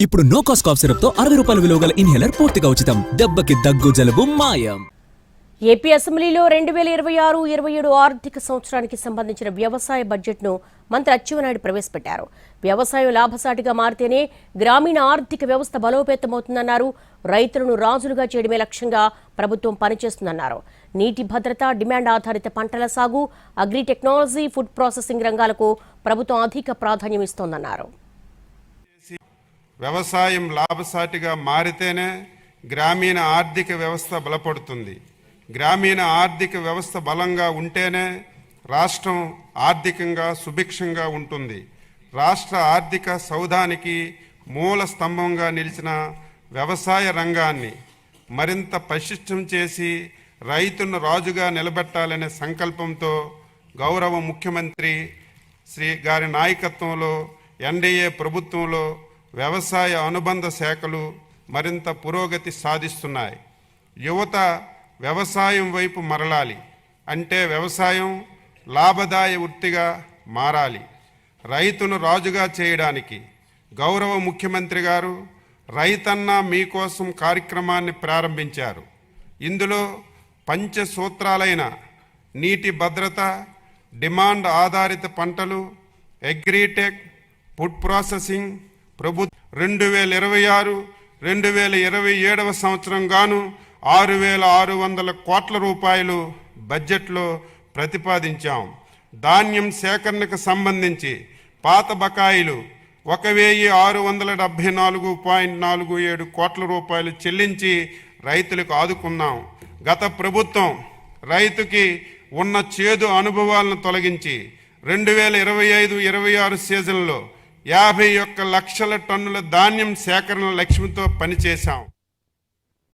ఇప్పుడు no cost cough syrup తో 60 రూపాయల విలువ గల ఇన్హేలర్ పూర్తిగా ఉచితం. దెబ్బకి దగ్గు జలుబు మాయం. ఏపీ అసెంబ్లీలో 2026-27 ఆర్థిక సంవత్సరానికి సంబంధించిన వ్యవసాయ బడ్జెట్ను మంత్రి అచ్చెన్నాయుడు ప్రవేశపెట్టారు. వ్యవసాయం లాభసాటిగా మారితేనే గ్రామీణ ఆర్థిక వ్యవస్థ బలోపేతమవుతుందన్నారు. రైతులను రాజులుగా చేయడమే లక్ష్యంగా ప్రభుత్వం పనిచేస్తుందన్నారు. నీటి భద్రత, డిమాండ్ ఆధారిత పంటల సాగు, అగ్రి టెక్నాలజీ, ఫుడ్ ప్రాసెసింగ్ రంగాలకు ప్రభుత్వం అధిక ప్రాధాన్యం ఇస్తోందన్నారు. వ్యవసాయం లాభసాటిగా మారితేనే గ్రామీణ ఆర్థిక వ్యవస్థ బలపడుతుంది. గ్రామీణ ఆర్థిక వ్యవస్థ బలంగా ఉంటేనే రాష్ట్రం ఆర్థికంగా సుభిక్షంగా ఉంటుంది. రాష్ట్ర ఆర్థిక సౌధానికి మూల స్తంభంగా నిలిచిన వ్యవసాయ రంగాన్ని మరింత పటిష్టం చేసి రైతును రాజుగా నిలబెట్టాలనే సంకల్పంతో గౌరవ ముఖ్యమంత్రి శ్రీ గారి నాయకత్వంలో ఎన్డీఏ ప్రభుత్వంలో వ్యవసాయ అనుబంధ శాఖలు మరింత పురోగతి సాధిస్తున్నాయి. యువత వ్యవసాయం వైపు మరలాలి అంటే వ్యవసాయం లాభదాయ వృత్తిగా మారాలి. రైతును రాజుగా చేయడానికి గౌరవ ముఖ్యమంత్రి గారు రైతన్న మీకోసం కార్యక్రమాన్ని ప్రారంభించారు. ఇందులో పంచసూత్రాలైన నీటి భద్రత, డిమాండ్ ఆధారిత పంటలు, అగ్రిటెక్, ఫుడ్ ప్రాసెసింగ్, ప్రభుత్వం 2026-2027 సంవత్సరం గాను 6,600 కోట్ల రూపాయలు బడ్జెట్లో ప్రతిపాదించాం. ధాన్యం సేకరణకు సంబంధించి పాత బకాయిలు 1,674.47 కోట్ల రూపాయలు చెల్లించి రైతులకు ఆదుకున్నాం. గత ప్రభుత్వం రైతుకి ఉన్న చేదు అనుభవాలను తొలగించి 2025-26 సీజన్లో 51 లక్షల టన్నుల ధాన్యం సేకరణ లక్ష్యంతో పనిచేశాం.